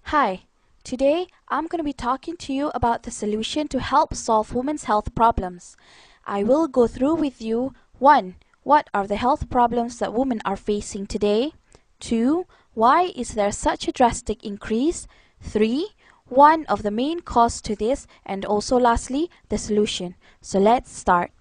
Hi, today I'm going to be talking to you about the solution to help solve women's health problems. I will go through with you 1. What are the health problems that women are facing today? 2. Why is there such a drastic increase? 3. One of the main causes to this, and also lastly, the solution. So let's start.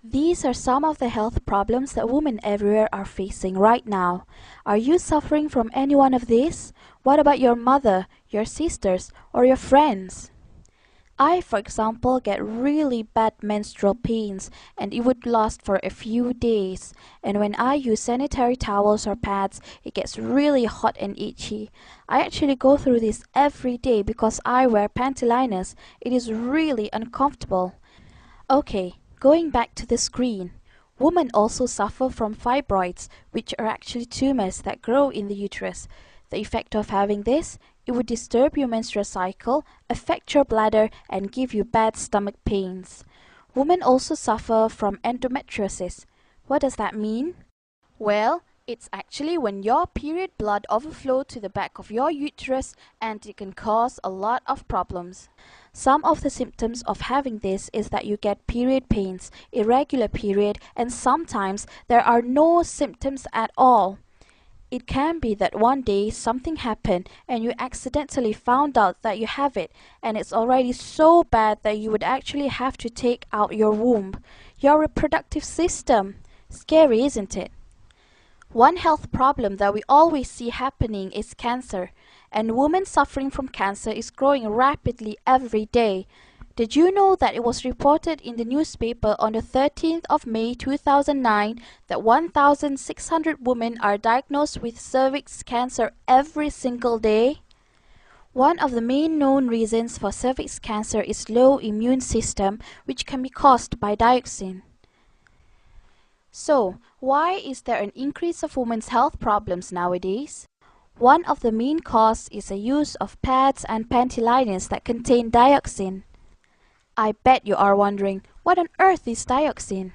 These are some of the health problems that women everywhere are facing right now. Are you suffering from any one of these? What about your mother, your sisters, or your friends? I, for example, get really bad menstrual pains and it would last for a few days. And when I use sanitary towels or pads, it gets really hot and itchy. I actually go through this every day because I wear panty liners. It is really uncomfortable. Okay, going back to the screen. Women also suffer from fibroids, which are actually tumors that grow in the uterus. The effect of having this, it would disturb your menstrual cycle, affect your bladder, and give you bad stomach pains. Women also suffer from endometriosis. What does that mean? Well, it's actually when your period blood overflows to the back of your uterus and it can cause a lot of problems. Some of the symptoms of having this is that you get period pains, irregular period, and sometimes there are no symptoms at all. It can be that one day something happened and you accidentally found out that you have it and it's already so bad that you would actually have to take out your womb, your reproductive system. Scary, isn't it? One health problem that we always see happening is cancer, and women suffering from cancer is growing rapidly every day. Did you know that it was reported in the newspaper on the 13th of May 2009 that 1,600 women are diagnosed with cervix cancer every single day? One of the main known reasons for cervix cancer is low immune system, which can be caused by dioxin. So, why is there an increase of women's health problems nowadays? One of the main causes is the use of pads and panty liners that contain dioxin. I bet you are wondering, what on earth is dioxin?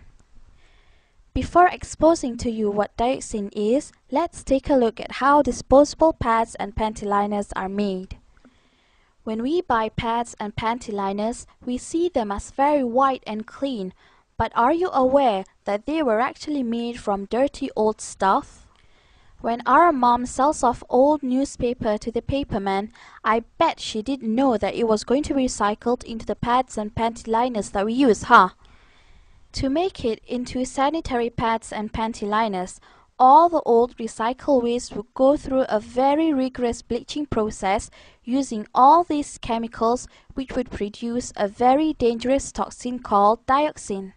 Before exposing to you what dioxin is, let's take a look at how disposable pads and panty liners are made. When we buy pads and panty liners, we see them as very white and clean, but are you aware that they were actually made from dirty old stuff? When our mom sells off old newspaper to the paperman, I bet she didn't know that it was going to be recycled into the pads and panty liners that we use, huh? To make it into sanitary pads and panty liners, all the old recycled waste would go through a very rigorous bleaching process using all these chemicals, which would produce a very dangerous toxin called dioxin.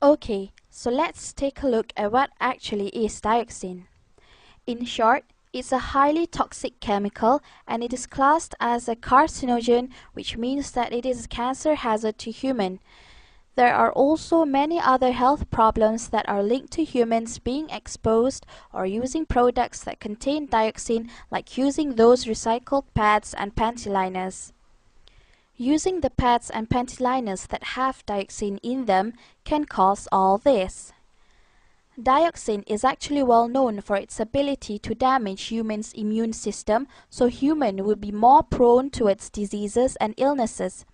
Okay, so let's take a look at what actually is dioxin. In short, it's a highly toxic chemical and it is classed as a carcinogen, which means that it is a cancer hazard to humans. There are also many other health problems that are linked to humans being exposed or using products that contain dioxin, like using those recycled pads and panty liners. Using the pads and panty liners that have dioxin in them can cause all this. Dioxin is actually well known for its ability to damage humans' immune system, so humans will be more prone towards diseases and illnesses.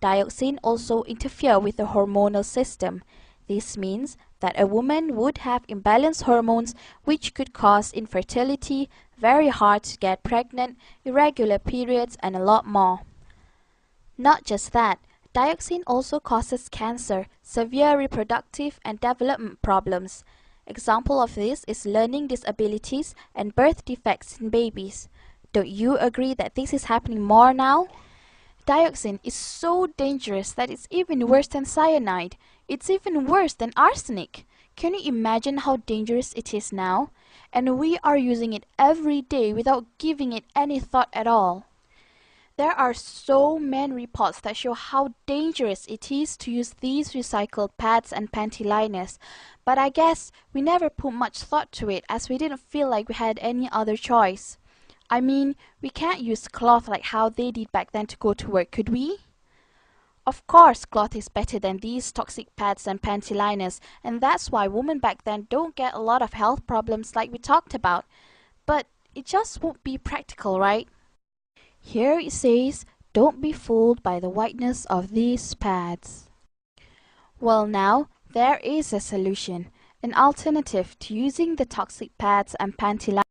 Dioxin also interferes with the hormonal system. This means that a woman would have imbalanced hormones, which could cause infertility, very hard to get pregnant, irregular periods, and a lot more. Not just that, dioxin also causes cancer, severe reproductive and development problems. Example of this is learning disabilities and birth defects in babies. Don't you agree that this is happening more now? Dioxin is so dangerous that it's even worse than cyanide. It's even worse than arsenic. Can you imagine how dangerous it is now? And we are using it every day without giving it any thought at all. There are so many reports that show how dangerous it is to use these recycled pads and panty liners, but I guess we never put much thought to it as we didn't feel like we had any other choice. I mean, we can't use cloth like how they did back then to go to work, could we? Of course, cloth is better than these toxic pads and panty liners, and that's why women back then don't get a lot of health problems like we talked about. But It just won't be practical, right? Here it says, don't be fooled by the whiteness of these pads. Well, now, there is a solution, an alternative to using the toxic pads and panty liners.